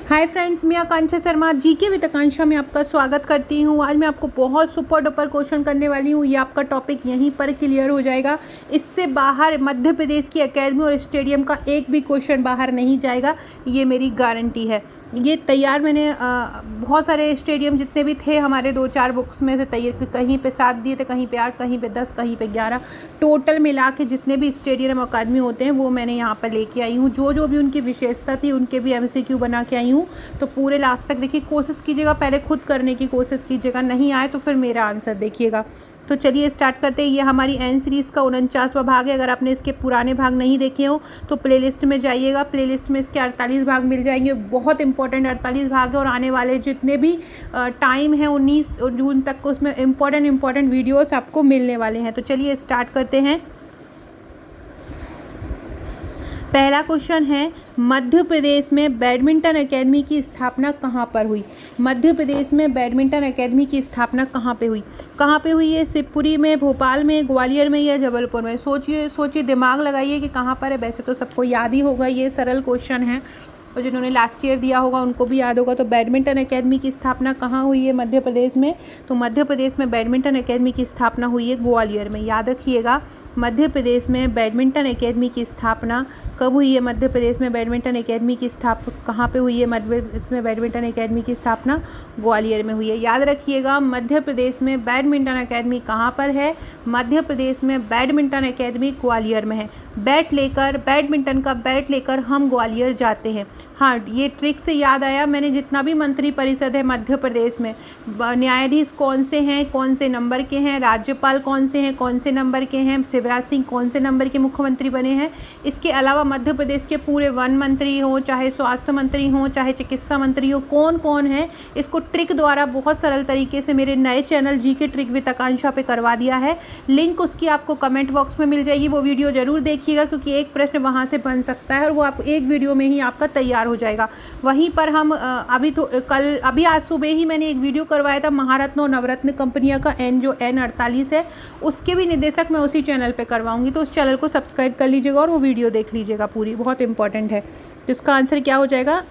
Hi friends, मैं आकांक्षा Sharma GK with आकांक्षा में आपका स्वागत करती हूँ। आज मैं आपको बहुत सुपर डुपर क्वेश्चन करने वाली हूँ। ये आपका टॉपिक यहीं पर क्लियर हो जाएगा। इससे बाहर मध्य प्रदेश की एकेडमी और स्टेडियम का एक भी क्वेश्चन बाहर नहीं जाएगा, ये मेरी गारंटी है। ये तैयार मैंने बहुत सारे स्टेडियम जितने भी थे हमारे 2-4 बुक्स में से तैयार, कहीं पे 7 दिए थे, कहीं पे 8, कहीं पे 10, कहीं पे 11, टोटल मिला के जितने भी स्टेडियम अकादमी होते हैं वो मैंने यहाँ पर लेके आई हूँ। जो भी उनकी विशेषता थी उनके भी MCQ बना के आई हूँ। तो पूरे लास्ट तक देखिए, कोशिश कीजिएगा, पहले खुद करने की कोशिश कीजिएगा, नहीं आए तो फिर मेरा आंसर देखिएगा। तो चलिए स्टार्ट करते हैं। ये हमारी एन सीरीज़ का 49वां भाग है। अगर आपने इसके पुराने भाग नहीं देखे हो तो प्लेलिस्ट में जाइएगा, प्लेलिस्ट में इसके 48 भाग मिल जाएंगे। बहुत इंपॉर्टेंट 48 भाग है और आने वाले जितने भी टाइम है 19 जून तक को उसमें इम्पॉर्टेंट वीडियोस आपको मिलने वाले हैं। तो चलिए स्टार्ट करते हैं। पहला क्वेश्चन है, मध्य प्रदेश में बैडमिंटन एकेडमी की स्थापना कहाँ पर हुई? मध्य प्रदेश में बैडमिंटन एकेडमी की स्थापना कहाँ पे हुई? कहाँ पे हुई है? शिवपुरी में, भोपाल में, ग्वालियर में या जबलपुर में? सोचिए, दिमाग लगाइए कि कहाँ पर है। वैसे तो सबको याद ही होगा, ये सरल क्वेश्चन है और जिन्होंने लास्ट ईयर दिया होगा उनको भी याद होगा। तो बैडमिंटन एकेडमी की स्थापना कहाँ हुई है मध्य प्रदेश में? तो मध्य प्रदेश में बैडमिंटन एकेडमी की स्थापना हुई है ग्वालियर में। याद रखिएगा, मध्य प्रदेश में बैडमिंटन एकेडमी की स्थापना कब हुई है? मध्य प्रदेश में बैडमिंटन एकेडमी की स्थापना कहाँ पे हुई है? मध्य प्रदेश में बैडमिंटन एकेडमी की स्थापना ग्वालियर में हुई है। याद रखिएगा, मध्य प्रदेश में बैडमिंटन एकेडमी कहाँ पर है? मध्य प्रदेश में बैडमिंटन एकेडमी ग्वालियर में है। बैडमिंटन का बैट लेकर हम ग्वालियर जाते हैं। हाँ, ये ट्रिक से याद आया, मैंने जितना भी मंत्री परिषद है मध्य प्रदेश में, न्यायाधीश कौन से हैं, कौन से नंबर के हैं, राज्यपाल कौन से हैं, कौन से नंबर के हैं, शिवराज सिंह कौन से नंबर के मुख्यमंत्री बने हैं, इसके अलावा मध्य प्रदेश के पूरे वन मंत्री हों, चाहे स्वास्थ्य मंत्री हों, चाहे चिकित्सा मंत्री हो, कौन कौन है, इसको ट्रिक द्वारा बहुत सरल तरीके से मेरे नए चैनल जीके ट्रिक विद आकांक्षा पे करवा दिया है। लिंक उसकी आपको कमेंट बॉक्स में मिल जाएगी, वो वीडियो जरूर देखिएगा क्योंकि एक प्रश्न वहाँ से बन सकता है और वो आप एक वीडियो में ही आपका तैयार हो जाएगा। वहीं पर हम अभी आज सुबह ही मैंने एक वीडियो करवाया था महारत्न और नवरत्न कंपनियां का जो N48 है, उसके भी निर्देशक मैं उसी चैनल पे करवाऊंगी। तो उस चैनल को सब्सक्राइब कर लीजिएगा और वो वीडियो देख लीजिएगा पूरी, बहुत इंपॉर्टेंट है। तो इसका आंसर क्या हो जाएगा?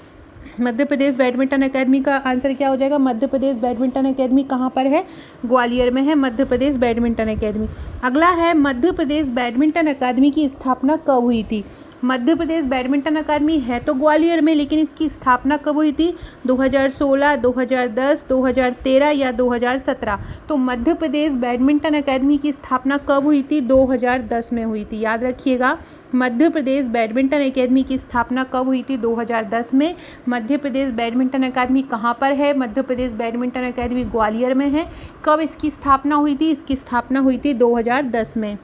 मध्य प्रदेश बैडमिंटन एकेडमी का आंसर क्या हो जाएगा? मध्य प्रदेश बैडमिंटन एकेडमी कहाँ पर है? ग्वालियर में है मध्य प्रदेश बैडमिंटन एकेडमी। अगला है, मध्य प्रदेश बैडमिंटन एकेडमी की स्थापना कब हुई थी? मध्य प्रदेश बैडमिंटन अकादमी है तो ग्वालियर में, लेकिन इसकी स्थापना कब हुई थी? 2016, 2010, 2013 या 2017? तो मध्य प्रदेश बैडमिंटन अकादमी की स्थापना कब हुई थी? 2010 में हुई थी। याद रखिएगा, मध्य प्रदेश बैडमिंटन एकेडमी की स्थापना कब हुई थी? 2010 में। मध्य प्रदेश बैडमिंटन अकादमी कहाँ पर है? मध्य प्रदेश बैडमिंटन अकादमी ग्वालियर में है। कब इसकी स्थापना हुई थी? इसकी स्थापना हुई थी 2010 में।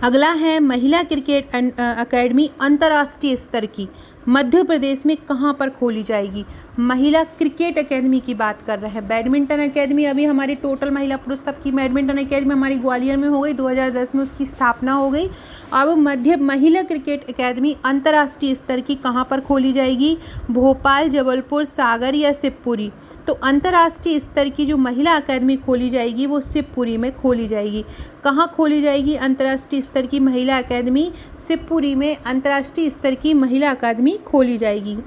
अगला है, महिला क्रिकेट एकेडमी अंतर्राष्ट्रीय स्तर की मध्य प्रदेश में कहाँ पर खोली जाएगी? महिला क्रिकेट एकेडमी की बात कर रहे हैं। बैडमिंटन एकेडमी अभी हमारी टोटल महिला पुरुष सबकी बैडमिंटन एकेडमी हमारी ग्वालियर में हो गई, 2010 में उसकी स्थापना हो गई। अब महिला क्रिकेट एकेडमी अंतर्राष्ट्रीय स्तर की कहाँ पर खोली जाएगी? भोपाल, जबलपुर, सागर या शिवपुरी? तो अंतर्राष्ट्रीय स्तर की जो महिला अकादमी खोली जाएगी वो शिवपुरी में खोली जाएगी। कहाँ खोली जाएगी अंतर्राष्ट्रीय स्तर की महिला अकादमी? शिवपुरी में अंतर्राष्ट्रीय स्तर की महिला अकादमी खोली जाएगी।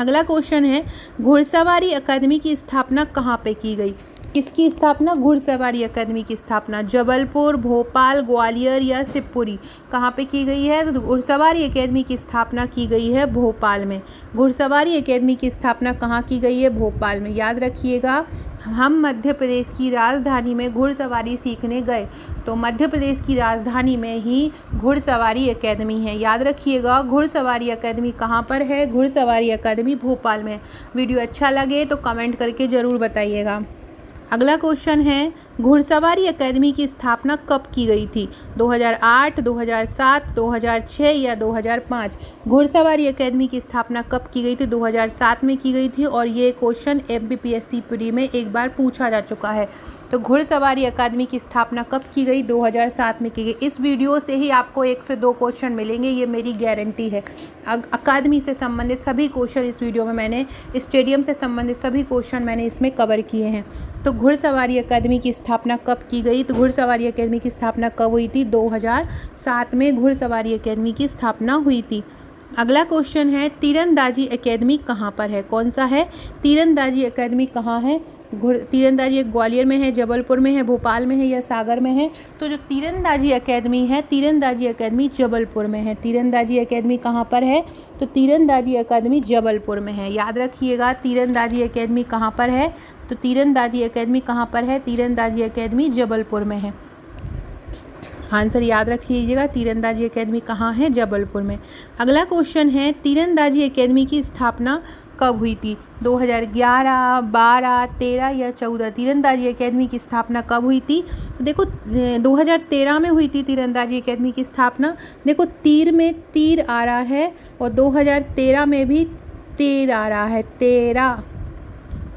अगला क्वेश्चन है, घुड़सवारी अकादमी की स्थापना कहाँ पे की गई? किसकी स्थापना? घुड़सवारी अकादमी की स्थापना जबलपुर, भोपाल, ग्वालियर या शिवपुरी? कहाँ पे की गई है? तो घुड़सवारी अकादमी की स्थापना की गई है भोपाल में। घुड़सवारी अकादमी की स्थापना कहाँ की गई है? भोपाल में। याद रखिएगा, हम मध्य प्रदेश की राजधानी में घुड़सवारी सीखने गए, तो मध्य प्रदेश की राजधानी में ही घुड़सवारी अकादमी है। याद रखिएगा, घुड़सवारी अकादमी कहाँ पर है? घुड़सवारी अकादमी भोपाल में। वीडियो अच्छा लगे तो कमेंट करके ज़रूर बताइएगा। अगला क्वेश्चन है, घुड़सवारी अकादमी की स्थापना कब की गई थी? 2008, 2007, 2006 या 2005? घुड़सवारी अकादमी की स्थापना कब की गई थी? 2007 में की गई थी और ये क्वेश्चन MPPSC प्री में एक बार पूछा जा चुका है। तो घुड़सवारी अकादमी की स्थापना कब की गई? 2007 में की गई। इस वीडियो से ही आपको 1 से 2 क्वेश्चन मिलेंगे, ये मेरी गारंटी है। अकादमी से संबंधित सभी क्वेश्चन इस वीडियो में मैंने, स्टेडियम से संबंधित सभी क्वेश्चन मैंने इसमें कवर किए हैं। तो घुड़सवारी अकादमी की स्थापना कब की गई? तो घुड़सवारी अकादमी की स्थापना कब हुई थी? 2007 में घुड़सवारी अकादमी की स्थापना हुई थी। अगला क्वेश्चन है तीरंदाजी एकेडमी कहाँ पर है, कौन सा है, तीरंदाजी एकेडमी कहाँ है। तीरंदाजी ग्वालियर में है, जबलपुर में है, भोपाल में है या सागर में है। तो जो तीरंदाजी एकेडमी है, तीरंदाजी एकेडमी जबलपुर में है। तीरंदाजी एकेडमी कहाँ पर है, तो तीरंदाजी एकेडमी जबलपुर में है। याद रखिएगा तीरंदाजी एकेडमी कहाँ पर है, तो तीरंदाजी एकेडमी कहाँ पर है, तीरंदाजी एकेडमी जबलपुर में है। आंसर याद रख लीजिएगा, तीरंदाजी एकेडमी कहाँ है, जबलपुर में। अगला क्वेश्चन है तीरंदाजी एकेडमी की स्थापना कब हुई थी, 2011, 12, 13 या 14। तीरंदाजी एकेडमी की स्थापना कब हुई थी, तो देखो 2013 में हुई थी तीरंदाजी एकेडमी की स्थापना। देखो तीर में तीर आ रहा है और 2013 में भी तीर आ रहा है, 13,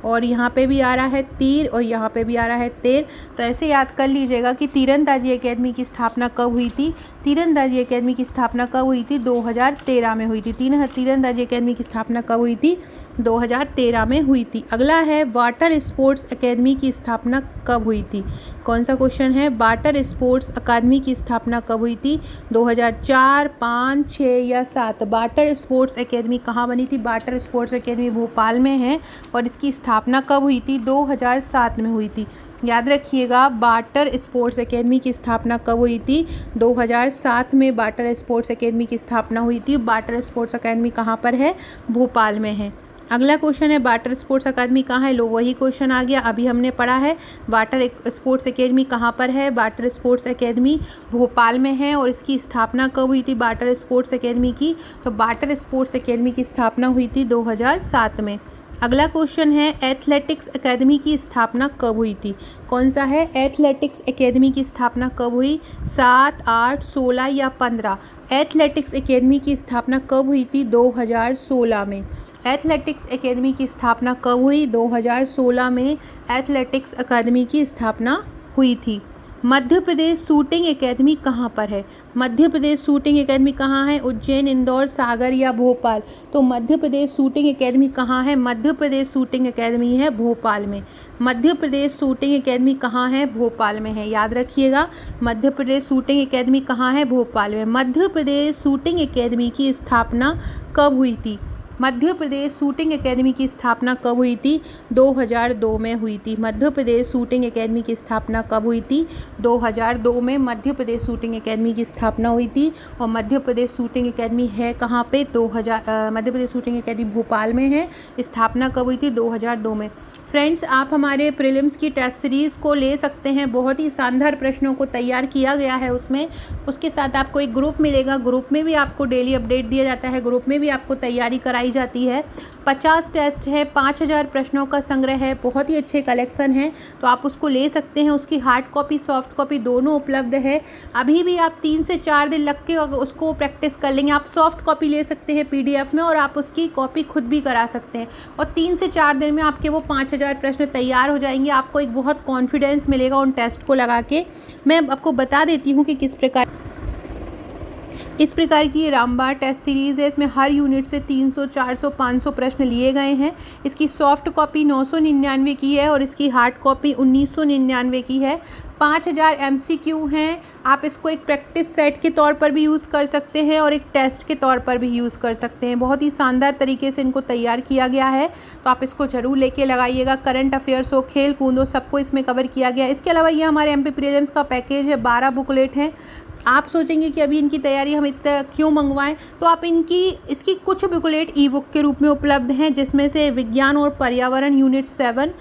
और यहाँ पे भी आ रहा है तीर और यहाँ पे भी आ रहा है तीर। तो ऐसे याद कर लीजिएगा कि तीरंदाजी एकेडमी की स्थापना कब हुई थी। तीरंदाजी एकेडमी की स्थापना कब हुई थी, 2013 में हुई थी। तीरंदाजी एकेडमी की स्थापना कब हुई थी, 2013 में हुई थी। अगला है वाटर स्पोर्ट्स एकेडमी की स्थापना कब हुई थी, कौन सा क्वेश्चन है, वाटर स्पोर्ट्स अकादमी की स्थापना कब हुई थी, 2004, 5, 6 या 7। वाटर स्पोर्ट्स एकेडमी कहाँ बनी थी, वाटर स्पोर्ट्स एकेडमी भोपाल में है और इसकी स्थापना कब हुई थी, 2007 में हुई थी। याद रखिएगा वाटर स्पोर्ट्स एकेडमी की स्थापना कब हुई थी, 2007 में वाटर स्पोर्ट्स एकेडमी की स्थापना हुई थी। वाटर स्पोर्ट्स एकेडमी कहाँ पर है, भोपाल में है। अगला क्वेश्चन है वाटर स्पोर्ट्स अकादमी कहाँ है, लो वही क्वेश्चन आ गया, अभी हमने पढ़ा है। वाटर स्पोर्ट्स एकेडमी कहाँ पर है, वाटर स्पोर्ट्स एकेडमी भोपाल में है और इसकी स्थापना कब हुई थी वाटर स्पोर्ट्स एकेडमी की, तो वाटर स्पोर्ट्स एकेडमी की स्थापना हुई थी 2007 में। अगला क्वेश्चन है एथलेटिक्स एकेडमी की स्थापना कब हुई थी, कौन सा है, एथलेटिक्स एकेडमी की स्थापना कब हुई, 7, 8, 16 या 15। एथलेटिक्स एकेडमी की स्थापना कब हुई थी, 2016 में। एथलेटिक्स एकेडमी की स्थापना कब हुई, 2016 में एथलेटिक्स एकेडमी की स्थापना हुई थी। मध्य प्रदेश शूटिंग एकेडमी कहाँ पर है, मध्य प्रदेश शूटिंग एकेडमी कहाँ है, उज्जैन, इंदौर, सागर या भोपाल। तो मध्य प्रदेश शूटिंग एकेडमी कहाँ है, मध्य प्रदेश शूटिंग एकेडमी है भोपाल में। मध्य प्रदेश शूटिंग एकेडमी कहाँ है, भोपाल में है। याद रखिएगा मध्य प्रदेश शूटिंग एकेडमी कहाँ है, भोपाल में। मध्य प्रदेश शूटिंग एकेडमी की स्थापना कब हुई थी, मध्य प्रदेश शूटिंग एकेडमी की स्थापना कब हुई थी, 2002 में हुई थी। मध्य प्रदेश शूटिंग एकेडमी की स्थापना कब हुई थी, 2002 में मध्य प्रदेश शूटिंग एकेडमी की स्थापना हुई थी। और मध्य प्रदेश शूटिंग एकेडमी है कहाँ पे, मध्य प्रदेश शूटिंग एकेडमी भोपाल में है। स्थापना कब हुई थी, 2002 में। फ्रेंड्स आप हमारे प्रीलिम्स की टेस्ट सीरीज़ को ले सकते हैं, बहुत ही शानदार प्रश्नों को तैयार किया गया है उसमें। उसके साथ आपको एक ग्रुप मिलेगा, ग्रुप में भी आपको डेली अपडेट दिया जाता है, ग्रुप में भी आपको तैयारी कराई जाती है। 50 टेस्ट है, 5000 प्रश्नों का संग्रह है, बहुत ही अच्छे कलेक्शन है, तो आप उसको ले सकते हैं। उसकी हार्ड कॉपी सॉफ्ट कॉपी दोनों उपलब्ध है। अभी भी आप 3 से 4 दिन लग के उसको प्रैक्टिस कर लेंगे। आप सॉफ्ट कॉपी ले सकते हैं PDF में और आप उसकी कॉपी खुद भी करा सकते हैं और 3 से 4 दिन में आपके वो 5000 प्रश्न तैयार हो जाएंगे। आपको एक बहुत कॉन्फिडेंस मिलेगा उन टेस्ट को लगा के। मैं आपको बता देती हूँ कि किस प्रकार इस प्रकार की ये रामबाण टेस्ट सीरीज़ है। इसमें हर यूनिट से 300, 400, 500 प्रश्न लिए गए हैं। इसकी सॉफ्ट कॉपी 999 की है और इसकी हार्ड कॉपी 1999 की है। 5000 MCQ हैं। आप इसको एक प्रैक्टिस सेट के तौर पर भी यूज़ कर सकते हैं और एक टेस्ट के तौर पर भी यूज़ कर सकते हैं। बहुत ही शानदार तरीके से इनको तैयार किया गया है, तो आप इसको ज़रूर लेके लगाइएगा। करंट अफेयर्स हो, खेल कूद हो, सबको इसमें कवर किया गया है। इसके अलावा ये हमारे MP प्रीलिम्स का पैकेज है, 12 बुकलेट हैं। आप सोचेंगे कि अभी इनकी तैयारी हम इतना क्यों मंगवाएं, तो आप इसकी कुछ बुकलेट ई-बुक के रूप में उपलब्ध हैं, जिसमें से विज्ञान और पर्यावरण यूनिट 7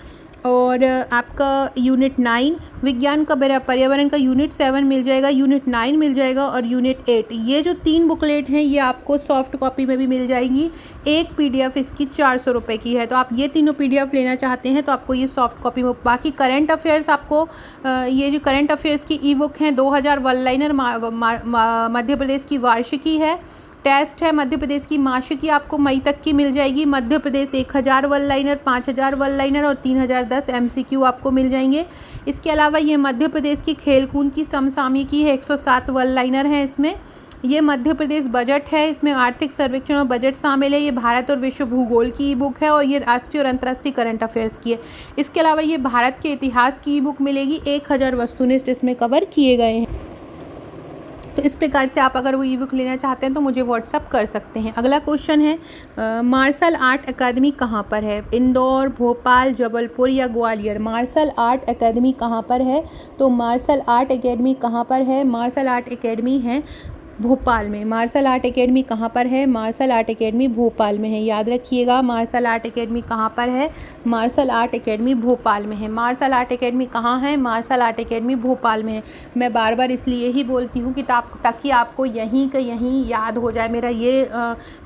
और आपका यूनिट 9, विज्ञान का पर्यावरण का यूनिट 7 मिल जाएगा, यूनिट 9 मिल जाएगा और यूनिट 8। ये जो 3 बुकलेट हैं ये आपको सॉफ्ट कॉपी में भी मिल जाएंगी। एक PDF इसकी 400 रुपये की है, तो आप ये तीनों PDF लेना चाहते हैं तो आपको ये सॉफ्ट कॉपी में। बाकी करंट अफेयर्स आपको ये जो करंट अफेयर्स की ई-बुक हैं 2000 वन लाइनर मध्य प्रदेश की वार्षिकी है। टेस्ट है मध्य प्रदेश की मासिकी, आपको मई तक की मिल जाएगी। Madhya Pradesh 1000 one liner, 5000 one liner और 3010 MCQ आपको मिल जाएंगे। इसके अलावा ये मध्य प्रदेश की खेलकूद की समसामयिकी है, 107 वन लाइनर हैं इसमें। ये मध्य प्रदेश बजट है, इसमें आर्थिक सर्वेक्षण और बजट शामिल है। ये भारत और विश्व भूगोल की ई-बुक है और ये राष्ट्रीय और अंतर्राष्ट्रीय करंट अफेयर्स की है। इसके अलावा ये भारत के इतिहास की ई-बुक मिलेगी। 1000 वस्तुनिष्ठ इसमें कवर किए गए हैं। तो इस प्रकार से आप अगर वो ई बुक लेना चाहते हैं तो मुझे व्हाट्सअप कर सकते हैं। अगला क्वेश्चन है मार्शल आर्ट अकादमी कहाँ पर है? इंदौर, भोपाल, जबलपुर या ग्वालियर? मार्शल आर्ट अकादमी कहाँ पर है? तो मार्शल आर्ट अकेडमी कहाँ पर है? मार्शल आर्ट अकेडमी है भोपाल में। मार्शल आर्ट अकेडमी कहाँ पर है? मार्शल आर्ट अकेडमी भोपाल में है। याद रखिएगा, मार्शल आर्ट अकेडमी कहाँ पर है? मार्शल आर्ट अकेडमी भोपाल में है। मार्शल आर्ट अकेडमी कहाँ है? मार्शल आर्ट अकेडमी भोपाल में है। मैं बार बार इसलिए ही बोलती हूँ कि ताकि आपको यहीं का यहीं याद हो जाए। मेरा ये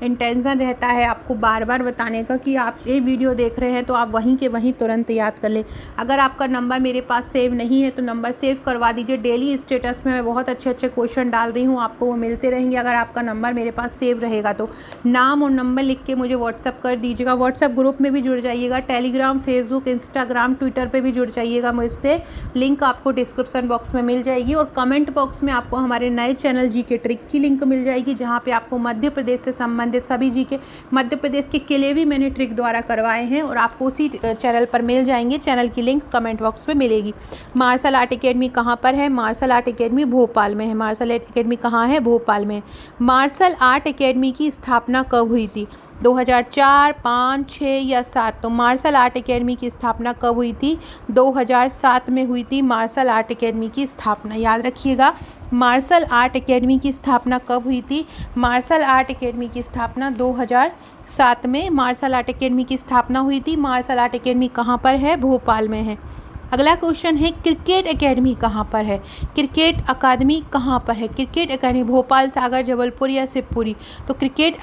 इंटेंशन रहता है आपको बार बार बताने का कि आप ये वीडियो देख रहे हैं तो आप वहीं के वहीं तुरंत याद कर लें। अगर आपका नंबर मेरे पास सेव नहीं है तो नंबर सेव करवा दीजिए। डेली स्टेटस में मैं बहुत अच्छे अच्छे क्वेश्चन डाल रही हूँ, आपको वो मिलते रहेंगे अगर आपका नंबर मेरे पास सेव रहेगा तो। नाम और नंबर लिख के मुझे व्हाट्सअप कर दीजिएगा। व्हाट्सअप ग्रुप में भी जुड़ जाइएगा, टेलीग्राम, फेसबुक, इंस्टाग्राम, ट्विटर पे भी जुड़ जाइएगा मुझसे। लिंक आपको डिस्क्रिप्शन बॉक्स में मिल जाएगी और कमेंट बॉक्स में आपको हमारे नए चैनल जीके ट्रिक की लिंक मिल जाएगी, जहाँ पे आपको मध्य प्रदेश से संबंधित सभी जीके, मध्य प्रदेश के किले भी मैंने ट्रिक द्वारा करवाए हैं और आपको उसी चैनल पर मिल जाएंगे। चैनल की लिंक कमेंट बॉक्स में मिलेगी। मार्शल आर्ट अकेडमी कहाँ पर है? मार्शल आर्ट अकेडमी भोपाल में है। मार्शल आर्ट अकेडमी कहाँ है? भोपाल में। मार्शल आर्ट अकेडमी की स्थापना कब हुई थी? 2004, 5, 6 या 7? तो मार्शल आर्ट अकेडमी की स्थापना कब हुई थी? 2007 में हुई थी मार्शल आर्ट अकेडमी की स्थापना। याद रखिएगा, मार्शल आर्ट अकेडमी की स्थापना कब हुई थी? मार्शल आर्ट अकेडमी की स्थापना 2007 में मार्शल आर्ट अकेडमी की स्थापना हुई थी। मार्शल आर्ट अकेडमी कहाँ पर है? भोपाल में है। अगला क्वेश्चन है क्रिकेट एकेडमी कहाँ पर है? क्रिकेट अकादमी कहाँ पर है? क्रिकेट अकादमी भोपाल, सागर, जबलपुर या शिवपुरी? तो क्रिकेट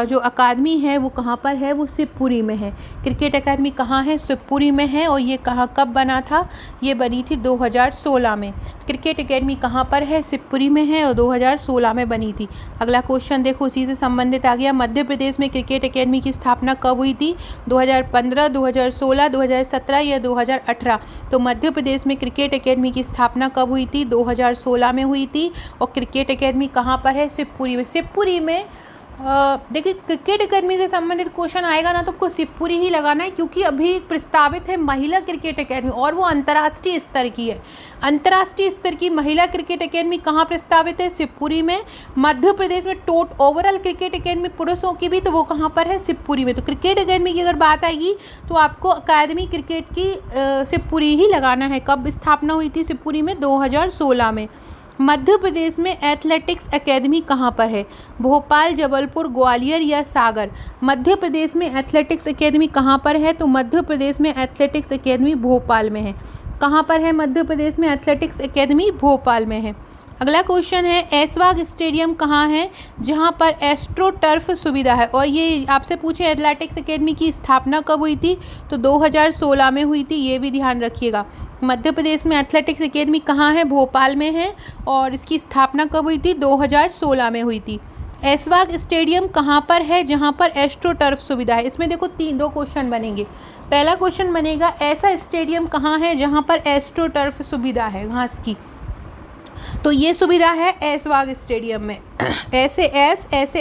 जो अकादमी है वो कहाँ पर है? वो शिवपुरी में है। क्रिकेट अकादमी कहाँ है? शिवपुरी में है। और ये कहाँ कब बना था? ये बनी थी 2016 में। क्रिकेट अकेडमी कहाँ पर है? शिवपुरी में है और 2016 में बनी थी। अगला क्वेश्चन देखो, उसी से संबंधित आ गया। मध्य प्रदेश में क्रिकेट अकेडमी की स्थापना कब हुई थी? 2015, 2016, 2017 या 2018? तो मध्य प्रदेश में क्रिकेट एकेडमी की स्थापना कब हुई थी? 2016 में हुई थी। और क्रिकेट एकेडमी कहाँ पर है? शिवपुरी में। शिवपुरी में देखिए, क्रिकेट एकेडमी से संबंधित क्वेश्चन आएगा ना तो आपको शिवपुरी ही लगाना है, क्योंकि अभी प्रस्तावित है महिला क्रिकेट एकेडमी और वो अंतर्राष्ट्रीय स्तर की है। अंतर्राष्ट्रीय स्तर की महिला क्रिकेट एकेडमी कहाँ प्रस्तावित है? शिवपुरी में। मध्य प्रदेश में ओवरऑल क्रिकेट एकेडमी पुरुषों की भी, तो वो कहाँ पर है? शिवपुरी में। तो क्रिकेट एकेडमी की अगर बात आएगी तो आपको अकादमी क्रिकेट की शिवपुरी ही लगाना है। कब स्थापना हुई थी शिवपुरी में? 2016 में। मध्य प्रदेश में एथलेटिक्स एकेडमी कहाँ पर है? भोपाल, जबलपुर, ग्वालियर या सागर? मध्य प्रदेश में एथलेटिक्स एकेडमी कहाँ पर है? तो मध्य प्रदेश में एथलेटिक्स एकेडमी भोपाल में है। कहाँ पर है मध्य प्रदेश में एथलेटिक्स एकेडमी? भोपाल में है। अगला क्वेश्चन है ऐशबाग स्टेडियम कहाँ है जहाँ पर एस्ट्रो टर्फ सुविधा है? और ये आपसे पूछे एथलेटिक्स एकेडमी की स्थापना कब हुई थी? तो 2016 में हुई थी, ये भी ध्यान रखिएगा। मध्य प्रदेश में एथलेटिक्स एकेडमी कहाँ है? भोपाल में है। और इसकी स्थापना कब हुई थी? 2016 में हुई थी। ऐशबाग स्टेडियम कहाँ पर है जहाँ पर एस्ट्रो टर्फ सुविधा है? इसमें देखो दो क्वेश्चन बनेंगे। पहला क्वेश्चन बनेगा ऐसा स्टेडियम कहाँ है जहाँ पर एस्ट्रो टर्फ सुविधा है घास की? तो ये सुविधा है ऐशबाग स्टेडियम में। ऐसे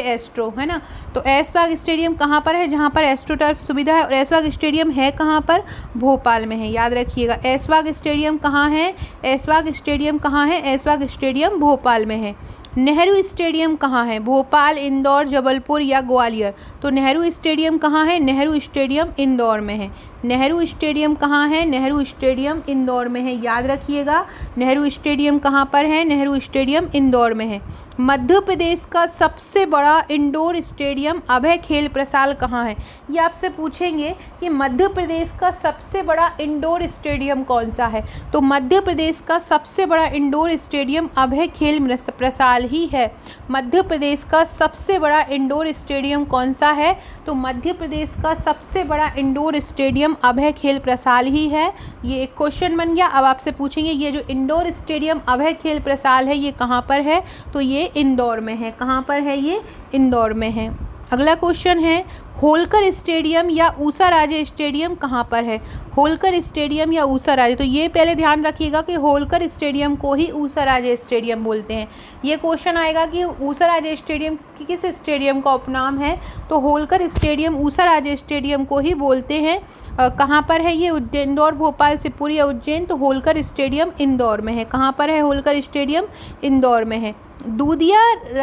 एस्ट्रो है ना। तो ऐशबाग स्टेडियम कहाँ पर है? जहाँ पर एस्ट्रो टर्फ सुविधा है। और ऐशबाग स्टेडियम है कहाँ पर? भोपाल में है। याद रखिएगा, ऐशबाग स्टेडियम कहाँ है? ऐशबाग स्टेडियम कहाँ है? ऐशबाग स्टेडियम भोपाल में है। नेहरू स्टेडियम कहाँ है? भोपाल, इंदौर, जबलपुर या ग्वालियर? तो नेहरू स्टेडियम कहाँ है? नेहरू स्टेडियम इंदौर में है। नेहरू स्टेडियम कहाँ है? नेहरू स्टेडियम इंदौर में है। याद रखिएगा, नेहरू स्टेडियम कहाँ पर है? नेहरू स्टेडियम इंदौर में है। मध्य प्रदेश का सबसे बड़ा इंडोर स्टेडियम अभय खेल प्रसाल कहाँ है? ये आपसे पूछेंगे कि मध्य प्रदेश का सबसे बड़ा इंडोर स्टेडियम कौन सा है? तो मध्य प्रदेश का सबसे बड़ा इंडोर स्टेडियम अभय खेल प्रसाल ही है। मध्य प्रदेश का सबसे बड़ा इंडोर स्टेडियम कौन सा है? तो मध्य प्रदेश का सबसे बड़ा इंडोर स्टेडियम अभय खेल प्रसाल ही है। ये एक क्वेश्चन बन गया। अब आपसे पूछेंगे ये जो इंडोर स्टेडियम अभय खेल प्रसाल है ये कहाँ पर है? तो ये इंदौर में है। कहाँ पर है? ये इंदौर में है। अगला क्वेश्चन है होलकर स्टेडियम या ऊषा राजे स्टेडियम कहाँ पर है? होलकर स्टेडियम या ऊषा राजे? तो ये पहले ध्यान रखिएगा कि होलकर स्टेडियम को ही ऊषा राजे स्टेडियम बोलते हैं। ये क्वेश्चन आएगा कि ऊषा राजे स्टेडियम किस स्टेडियम का उपनाम है? तो होलकर स्टेडियम ऊषा राजे स्टेडियम को ही बोलते हैं। कहाँ पर है ये? इंदौर, भोपाल, शिवपुरी या उज्जैन? तो होलकर स्टेडियम इंदौर में है। कहाँ पर है होलकर स्टेडियम? इंदौर में है। दूधिया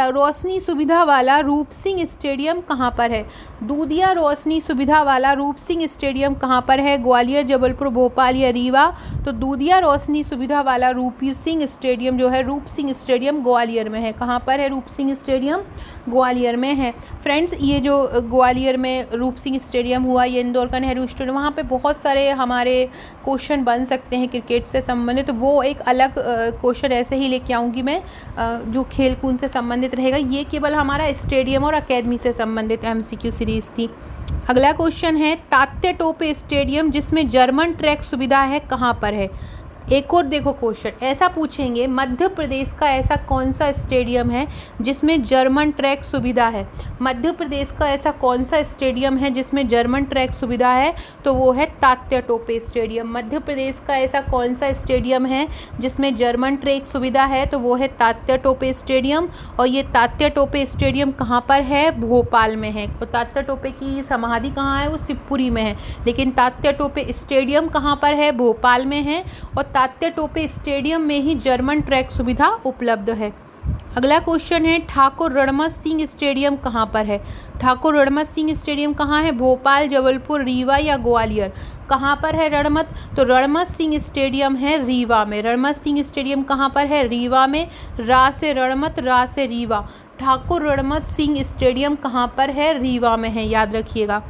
रोशनी सुविधा वाला रूप सिंह स्टेडियम कहाँ पर है? दूधिया रोशनी सुविधा वाला रूप सिंह स्टेडियम कहाँ पर है? ग्वालियर, जबलपुर, भोपाल या रीवा? तो दूधिया रोशनी सुविधा वाला रूप सिंह स्टेडियम जो है, रूप सिंह स्टेडियम ग्वालियर में है। कहाँ पर है रूप सिंह स्टेडियम? ग्वालियर में है। फ्रेंड्स, ये जो ग्वालियर में रूप सिंह स्टेडियम हुआ, ये इंदौर का नेहरू स्टेडियम, वहाँ पे बहुत सारे हमारे क्वेश्चन बन सकते हैं क्रिकेट से संबंधित। तो वो एक अलग क्वेश्चन ऐसे ही लेके आऊँगी मैं, जो खेल कूद से संबंधित रहेगा। ये केवल हमारा स्टेडियम और अकेडमी से संबंधित MCQ सीरीज़ थी। अगला क्वेश्चन है, तात्या टोपे स्टेडियम जिसमें जर्मन ट्रैक सुविधा है कहाँ पर है? एक और देखो क्वेश्चन ऐसा पूछेंगे, मध्य प्रदेश का ऐसा कौन सा स्टेडियम है जिसमें जर्मन ट्रैक सुविधा है? मध्य प्रदेश का ऐसा कौन सा स्टेडियम है जिसमें जर्मन ट्रैक सुविधा है? तो वो है तात्या टोपे स्टेडियम। मध्य प्रदेश का ऐसा कौन सा स्टेडियम है जिसमें जर्मन ट्रैक सुविधा है? तो वो है तात्या टोपे स्टेडियम। और ये तात्या टोपे स्टेडियम कहाँ पर है? भोपाल में है। और तात्या टोपे की समाधि कहाँ है? वो शिवपुरी में है। लेकिन तात्या टोपे स्टेडियम कहाँ पर है? भोपाल में है। और तात्या टोपे स्टेडियम में ही जर्मन ट्रैक सुविधा उपलब्ध है। अगला क्वेश्चन है, ठाकुर रणमत सिंह स्टेडियम कहाँ पर है? ठाकुर रणमत सिंह स्टेडियम कहाँ है? भोपाल, जबलपुर, रीवा या ग्वालियर? कहाँ पर है रणमत? तो रणमत सिंह स्टेडियम है रीवा में। रणमत सिंह स्टेडियम कहाँ पर है? रीवा में। रा से रणमत, रा से रीवा। ठाकुर रणमत सिंह स्टेडियम कहाँ पर है? रीवा में है, याद रखिएगा।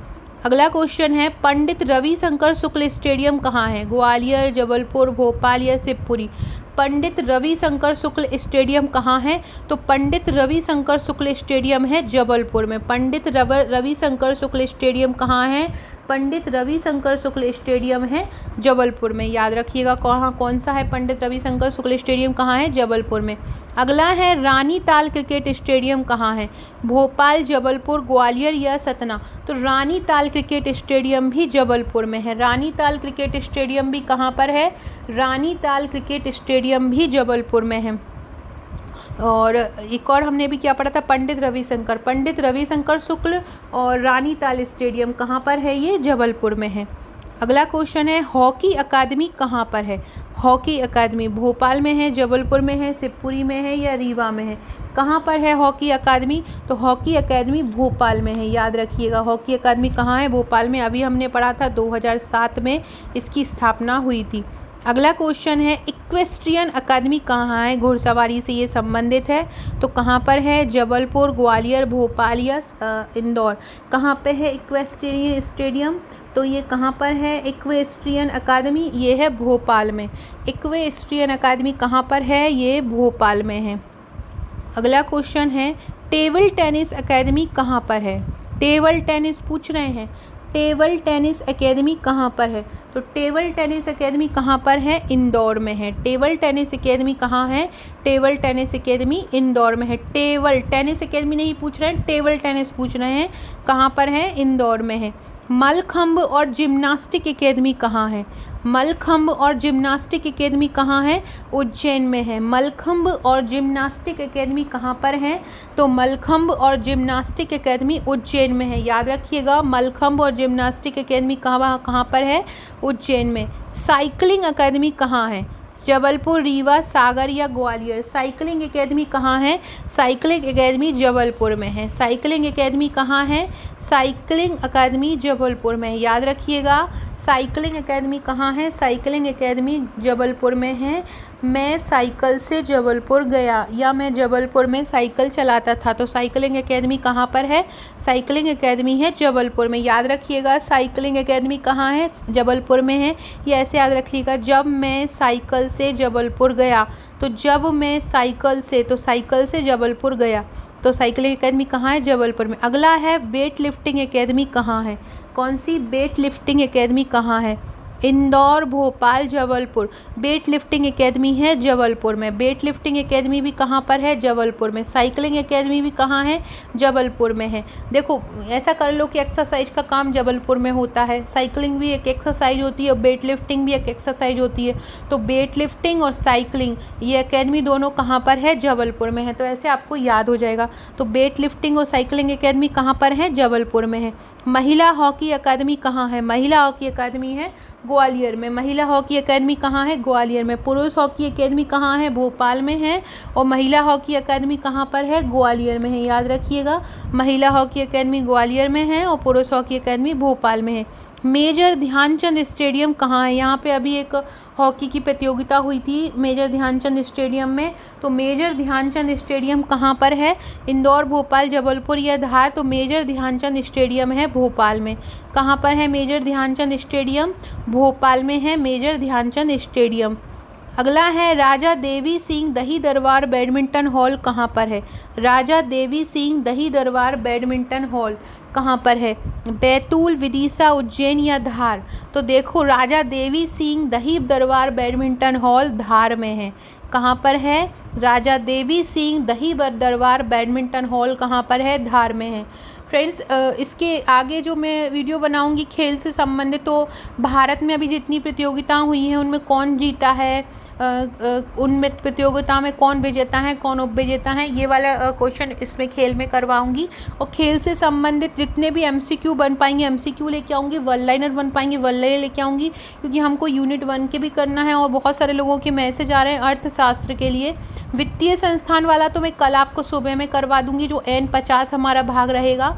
अगला क्वेश्चन है, पंडित रविशंकर शुक्ल स्टेडियम कहाँ है? ग्वालियर, जबलपुर, भोपाल या शिवपुरी? पंडित रविशंकर शुक्ल स्टेडियम कहाँ है? तो पंडित रविशंकर शुक्ल स्टेडियम है जबलपुर में। पंडित रविशंकर शुक्ल स्टेडियम कहाँ है? पंडित रविशंकर शुक्ल स्टेडियम है जबलपुर में, याद रखिएगा। कौन सा है पंडित रविशंकर शुक्ल स्टेडियम कहाँ है? जबलपुर में। अगला है, रानी ताल क्रिकेट स्टेडियम कहाँ है? भोपाल, जबलपुर, ग्वालियर या सतना? तो रानी ताल क्रिकेट स्टेडियम भी जबलपुर में है। रानी ताल क्रिकेट स्टेडियम भी कहाँ पर है? रानी ताल क्रिकेट स्टेडियम भी जबलपुर में है। और एक और हमने भी क्या पढ़ा था, पंडित रविशंकर शुक्ल और रानी ताल स्टेडियम कहाँ पर है? ये जबलपुर में है। अगला क्वेश्चन है, हॉकी अकादमी कहाँ पर है? हॉकी अकादमी भोपाल में है, जबलपुर में है, शिवपुरी में है या रीवा में है? कहाँ पर है हॉकी अकादमी? तो हॉकी अकादमी भोपाल में है, याद रखिएगा। हॉकी अकादमी कहाँ है? भोपाल में। अभी हमने पढ़ा था 2007 में इसकी स्थापना हुई थी। अगला क्वेश्चन है, इक्वेस्ट्रियन अकादमी कहाँ है? घुड़सवारी से ये संबंधित है, तो कहाँ पर है? जबलपुर, ग्वालियर, भोपाल या इंदौर? कहाँ पे है इक्वेस्ट्रियन स्टेडियम? तो ये कहाँ पर है इक्वेस्ट्रियन अकादमी? ये है भोपाल में। इक्वेस्ट्रियन अकादमी कहाँ पर है? ये भोपाल में है। अगला क्वेश्चन है, टेबल टेनिस अकादमी कहाँ पर है? टेबल टेनिस पूछ रहे हैं। टेबल टेनिस अकेडमी कहाँ पर है? तो टेबल टेनिस अकेडमी कहाँ पर है? इंदौर में है। टेबल टेनिस अकेडमी कहाँ है? टेबल टेनिस अकेडमी इंदौर में है। टेबल टेनिस अकेडमी नहीं पूछ रहे हैं, टेबल टेनिस पूछ रहे हैं। कहाँ पर है? इंदौर में है। मलखंब और जिम्नास्टिक अकेडमी कहाँ है? मलखंब और जिम्नास्टिक अकेडमी कहाँ है? उज्जैन में है। मलखंब और जिम्नास्टिक अकेडमी कहाँ पर है? तो मलखंब और जिम्नास्टिक अकेडमी उज्जैन में है, याद रखिएगा। मलखंब और जिम्नास्टिक अकेडमी कहाँ पर है? उज्जैन में। साइकिलिंग अकेडमी कहाँ है? जबलपुर, रीवा, सागर या ग्वालियर? साइकिलिंग एकेडमी कहाँ है? साइकिलिंग एकेडमी जबलपुर में है। साइकिलिंग एकेडमी कहाँ है? साइकिलिंग अकादमी जबलपुर में, याद रखिएगा। साइकिलिंग एकेडमी कहाँ है? साइकिलिंग एकेडमी जबलपुर में है। मैं साइकिल से जबलपुर गया, या मैं जबलपुर में साइकिल चलाता था, तो साइकिलिंग एकेडमी कहाँ पर है? साइकिलिंग एकेडमी है जबलपुर में, याद रखिएगा। साइकिलिंग एकेडमी कहाँ है? जबलपुर में है। ये ऐसे याद रखिएगा, जब मैं साइकिल से जबलपुर गया, तो जब मैं साइकिल से, तो साइकिल से जबलपुर गया, तो साइकिलिंग एकेडमी कहाँ है? जबलपुर में। अगला है, वेट लिफ्टिंग एकेडमी कहाँ है? कौन सी वेट लिफ्टिंग एकेडमी कहाँ है? Indore, Bhopal, Jabalpur. Weight lifting academy है जबलपुर में। वेट लिफ्टिंग एकेडमी भी कहाँ पर है? जबलपुर में। साइकिलिंग एकेडमी भी कहाँ है? जबलपुर में है। देखो, ऐसा कर लो कि एक्सरसाइज का काम जबलपुर में होता है। साइकिलिंग भी एक एक्सरसाइज होती है और वेट लिफ्टिंग भी एक एक्सरसाइज होती है। तो वेट लिफ्टिंग और साइकिलिंग, ये एकेडमी दोनों कहाँ पर है? जबलपुर में है। तो ऐसे आपको याद हो जाएगा। तो वेट लिफ्टिंग और साइकिलिंग एकेडमी कहाँ पर है? जबलपुर में है। महिला हॉकी अकादमी कहाँ है? महिला हॉकी अकादमी है ग्वालियर में। महिला हॉकी अकेडमी कहाँ है? ग्वालियर में। पुरुष हॉकी अकेडमी कहाँ है? भोपाल में है। और महिला हॉकी अकेडमी कहाँ पर है? ग्वालियर में है। याद रखिएगा, महिला हॉकी अकेडमी ग्वालियर में है और पुरुष हॉकी अकेडमी भोपाल में है। मेजर ध्यानचंद स्टेडियम कहाँ है? यहाँ पे अभी एक हॉकी की प्रतियोगिता हुई थी मेजर ध्यानचंद स्टेडियम में। तो मेजर ध्यानचंद स्टेडियम कहाँ पर है? इंदौर, भोपाल, जबलपुर या धार? तो मेजर ध्यानचंद स्टेडियम है भोपाल में। कहाँ पर है मेजर ध्यानचंद स्टेडियम? भोपाल में है मेजर ध्यानचंद स्टेडियम। अगला है राजा देवी सिंह दही दरबार बैडमिंटन हॉल कहाँ पर है? राजा देवी सिंह दही दरबार बैडमिंटन हॉल कहाँ पर है? बैतूल, विदिशा, उज्जैन या धार? तो देखो, राजा देवी सिंह दही दरबार बैडमिंटन हॉल धार में है। कहाँ पर है? राजा देवी सिंह दही दरबार बैडमिंटन हॉल कहाँ पर है? धार में है। फ्रेंड्स, इसके आगे जो मैं वीडियो बनाऊंगी खेल से संबंधित, तो भारत में अभी जितनी प्रतियोगिताएं हुई हैं उनमें कौन जीता है, उनमें प्रतियोगिता में कौन विजेता है, कौन उपविजेता है, ये वाला क्वेश्चन इसमें खेल में करवाऊंगी। और खेल से संबंधित जितने भी एमसीक्यू बन पाएंगे एमसीक्यू लेके आऊँगी, वन लाइनर बन पाएंगे वन लाइनर लेके आऊँगी, क्योंकि हमको यूनिट 1 के भी करना है। और बहुत सारे लोगों के मैसेज आ रहे हैं अर्थशास्त्र के लिए। वित्तीय संस्थान वाला तो मैं कल आपको सुबह में करवा दूँगी, जो N50 हमारा भाग रहेगा।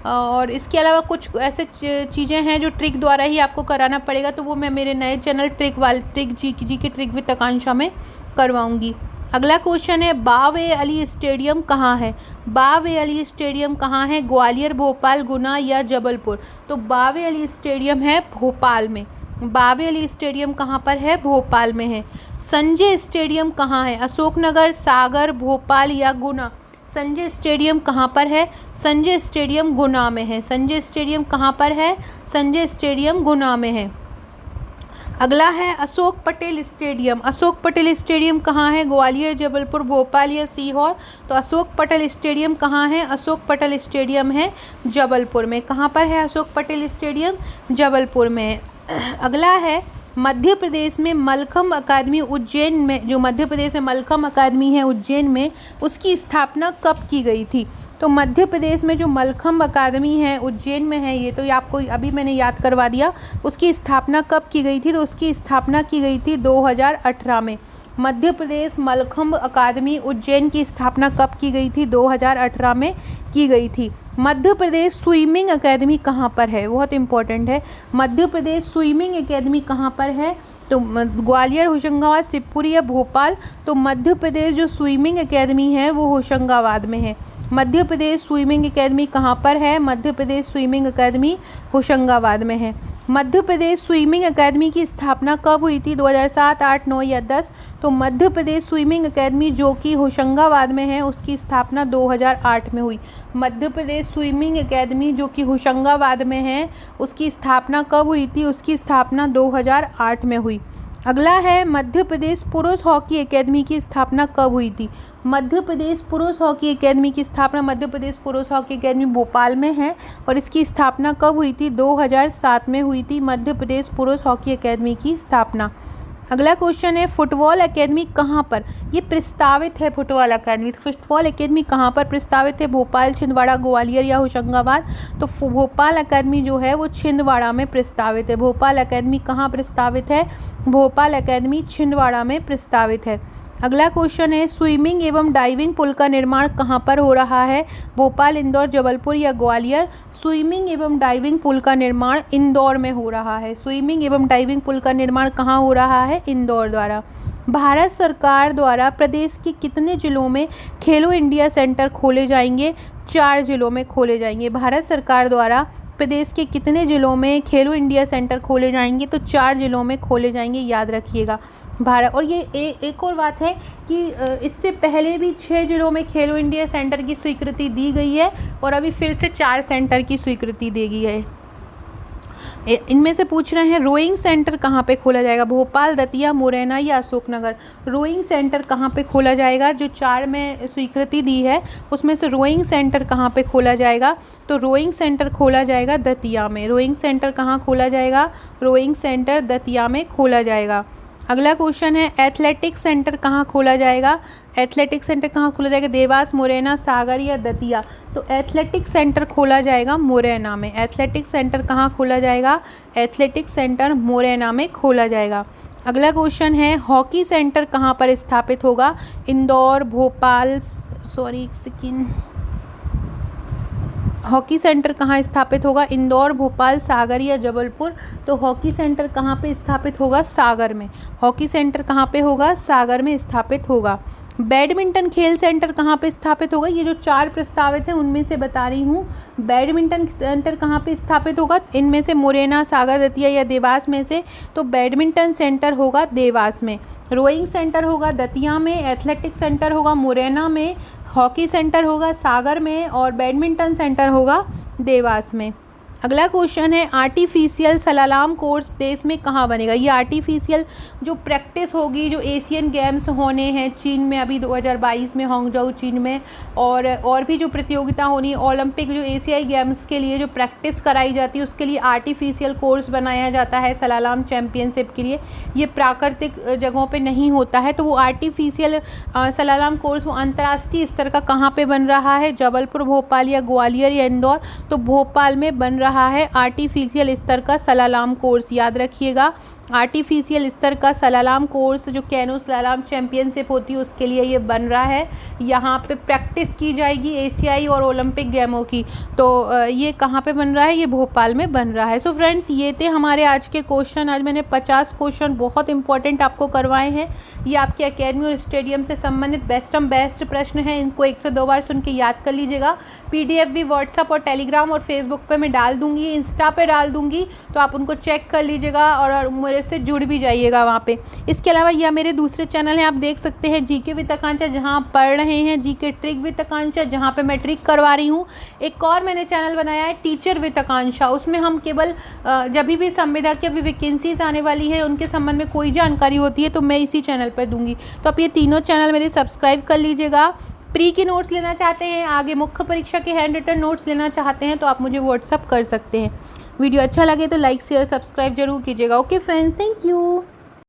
और इसके अलावा कुछ ऐसे चीज़ें हैं जो ट्रिक द्वारा ही आपको कराना पड़ेगा, तो वो मैं मेरे नए चैनल ट्रिक जी के ट्रिक विद आकांक्षा में करवाऊंगी। अगला क्वेश्चन है बाव-ए अली स्टेडियम कहाँ है? बाव-ए अली स्टेडियम कहाँ है? ग्वालियर, भोपाल, गुना या जबलपुर? तो बाव-ए अली स्टेडियम है भोपाल में। बाव-ए अली स्टेडियम कहाँ पर है? भोपाल में है। संजय स्टेडियम कहाँ है? अशोकनगर, सागर, भोपाल या गुना? संजय स्टेडियम कहाँ पर है? संजय स्टेडियम गुना में है। संजय स्टेडियम कहाँ पर है? संजय स्टेडियम गुना में है। अगला है अशोक पटेल स्टेडियम। अशोक पटेल स्टेडियम कहाँ है? ग्वालियर, जबलपुर, भोपाल या सीहोर? तो अशोक पटेल स्टेडियम कहाँ है? अशोक पटेल स्टेडियम है जबलपुर में। कहाँ पर है अशोक पटेल स्टेडियम? जबलपुर में है। अगला है मध्य प्रदेश में मलखम्ब अकादमी उज्जैन में, जो मध्य प्रदेश में मलखम्ब अकादमी है उज्जैन में, उसकी स्थापना कब की गई थी? तो मध्य प्रदेश में जो मलखम्ब अकादमी है उज्जैन में है, ये तो आपको अभी मैंने याद करवा दिया। उसकी स्थापना कब की गई थी? तो उसकी स्थापना की गई थी 2018 में। मध्य प्रदेश मलखम्ब अकादमी उज्जैन की स्थापना कब की गई थी? 2018 में की गई थी। मध्य प्रदेश स्विमिंग एकेडमी कहाँ पर है? बहुत इंपॉर्टेंट है। मध्य प्रदेश स्विमिंग एकेडमी कहाँ पर है? तो ग्वालियर, होशंगाबाद, शिवपुरी या भोपाल? तो मध्य प्रदेश जो स्विमिंग एकेडमी है वो होशंगाबाद में है। मध्य प्रदेश स्विमिंग एकेडमी कहाँ पर है? मध्य प्रदेश स्विमिंग एकेडमी होशंगाबाद में है। मध्य प्रदेश स्विमिंग एकेडमी की स्थापना कब हुई थी? 2007, 8, 9 या 10? तो मध्य प्रदेश स्विमिंग एकेडमी जो कि होशंगाबाद में है उसकी स्थापना 2008 में हुई। मध्य प्रदेश स्विमिंग एकेडमी जो कि होशंगाबाद में है उसकी स्थापना कब हुई थी? उसकी स्थापना 2008 में हुई। अगला है मध्य प्रदेश पुरुष हॉकी एकेडमी की स्थापना कब हुई थी? मध्य प्रदेश पुरुष हॉकी एकेडमी की स्थापना मध्य प्रदेश पुरुष हॉकी एकेडमी भोपाल में है और इसकी स्थापना कब हुई थी? 2007 में हुई थी मध्य प्रदेश पुरुष हॉकी एकेडमी की स्थापना। अगला क्वेश्चन है फुटबॉल एकेडमी कहाँ पर ये प्रस्तावित है? फुटबॉल एकेडमी, तो फुटबॉल एकेडमी कहाँ पर प्रस्तावित है? भोपाल, छिंदवाड़ा, ग्वालियर या होशंगाबाद? तो भोपाल एकेडमी जो है वो छिंदवाड़ा में प्रस्तावित है। भोपाल एकेडमी कहाँ प्रस्तावित है? भोपाल एकेडमी छिंदवाड़ा में प्रस्तावित है। अगला क्वेश्चन है स्विमिंग एवं डाइविंग पुल का निर्माण कहाँ पर हो रहा है? भोपाल, इंदौर, जबलपुर या ग्वालियर? स्विमिंग एवं डाइविंग पुल का निर्माण इंदौर में हो रहा है। स्विमिंग एवं डाइविंग पुल का निर्माण कहाँ हो रहा है? इंदौर द्वारा। भारत सरकार द्वारा प्रदेश के कितने जिलों में खेलो इंडिया सेंटर खोले जाएंगे? 4 जिलों में खोले जाएंगे। भारत सरकार द्वारा प्रदेश के कितने जिलों में खेलो इंडिया सेंटर खोले जाएंगे? तो 4 जिलों में खोले जाएंगे, याद रखिएगा। भारत और ये एक और बात है कि इससे पहले भी 6 जिलों में खेलो इंडिया सेंटर की स्वीकृति दी गई है और अभी फिर से 4 सेंटर की स्वीकृति दी गई है। इनमें से पूछ रहे हैं रोइंग सेंटर कहाँ पे खोला जाएगा? भोपाल, दतिया, मुरैना या अशोकनगर? रोइंग सेंटर कहाँ पे खोला जाएगा? जो 4 में स्वीकृति दी है उसमें से रोइंग सेंटर कहाँ पे खोला जाएगा? तो रोइंग सेंटर खोला जाएगा दतिया में। रोइंग सेंटर कहाँ खोला जाएगा? रोइंग सेंटर दतिया में खोला जाएगा। अगला क्वेश्चन है एथलेटिक्स सेंटर कहाँ खोला जाएगा? एथलेटिक सेंटर कहाँ खोला जाएगा? देवास, मुरैना, सागर या दतिया? तो एथलेटिक सेंटर खोला जाएगा मुरैना में। एथलेटिक सेंटर कहाँ खोला जाएगा? एथलेटिक सेंटर मुरैना में खोला जाएगा। अगला क्वेश्चन है, हॉकी सेंटर कहाँ पर स्थापित होगा? इंदौर, भोपाल, हॉकी सेंटर कहाँ स्थापित होगा? इंदौर, भोपाल, सागर या जबलपुर? तो हॉकी सेंटर कहाँ पे स्थापित होगा? सागर में। हॉकी सेंटर कहाँ पे होगा? सागर में स्थापित होगा। बैडमिंटन खेल सेंटर कहाँ पे स्थापित होगा? ये जो 4 प्रस्तावित हैं उनमें से बता रही हूँ। बैडमिंटन सेंटर कहाँ पे स्थापित होगा? इनमें से मुरैना, सागर, दतिया या देवास में से? तो बैडमिंटन सेंटर होगा देवास में। रोइंग सेंटर होगा दतिया में, एथलेटिक सेंटर होगा मुरैना में, हॉकी सेंटर होगा सागर में और बैडमिंटन सेंटर होगा देवास में। अगला क्वेश्चन है, आर्टिफिशियल सलालाम कोर्स देश में कहाँ बनेगा? ये आर्टिफिशियल जो प्रैक्टिस होगी, जो एशियन गेम्स होने हैं चीन में अभी 2022 में हांगझोउ चीन में, और भी जो प्रतियोगिता होनी है ओलंपिक, जो एशियाई गेम्स के लिए जो प्रैक्टिस कराई जाती है उसके लिए आर्टिफिशियल कोर्स बनाया जाता है सलालाम चैम्पियनशिप के लिए। ये प्राकृतिक जगहों पे नहीं होता है, तो वो आर्टिफिशियल सलालाम कोर्स वो अंतर्राष्ट्रीय स्तर का कहाँ पे बन रहा है? जबलपुर, भोपाल या ग्वालियर या इंदौर? तो भोपाल में बन रहा है आर्टिफिशियल स्तर का सलालाम कोर्स। याद रखिएगा, आर्टिफिशियल स्तर का सलालाम कोर्स जो कैनो सलालाम चैम्पियनशिप होती है उसके लिए ये बन रहा है। यहाँ पे प्रैक्टिस की जाएगी एशियाई और ओलंपिक गेमों की। तो ये कहाँ पे बन रहा है? ये भोपाल में बन रहा है। सो फ्रेंड्स, ये थे हमारे आज के क्वेश्चन। आज मैंने 50 क्वेश्चन बहुत इंपॉर्टेंट आपको करवाए हैं। ये आपके अकेडमी और स्टेडियम से संबंधित बेस्ट प्रश्न हैं। इनको 102 बार सुन के याद कर लीजिएगा। PDF भी व्हाट्सअप और टेलीग्राम और फेसबुक पे मैं डाल दूँगी, इंस्टा पे डाल दूँगी, तो आप उनको चेक कर लीजिएगा और मेरे से जुड़ भी जाइएगा वहाँ पे। इसके अलावा यह मेरे दूसरे चैनल हैं, आप देख सकते हैं जीके विद आकांक्षा, जहाँ पढ़ रहे हैं जीके ट्रिक विद आकांक्षा, जहाँ पे मैं ट्रिक करवा रही हूँ। एक और मैंने चैनल बनाया है टीचर विद आकांक्षा, उसमें हम केवल जब भी संविदा की अभी वैकेंसीज आने वाली है उनके संबंध में कोई जानकारी होती है तो मैं इसी चैनल पर दूँगी। तो आप ये तीनों चैनल मेरे सब्सक्राइब कर लीजिएगा। प्री के नोट्स लेना चाहते हैं, आगे मुख्य परीक्षा के हैंड रिटन नोट्स लेना चाहते हैं तो आप मुझे व्हाट्सअप कर सकते हैं। वीडियो अच्छा लगे तो लाइक शेयर सब्सक्राइब जरूर कीजिएगा। Okay friends, thank you.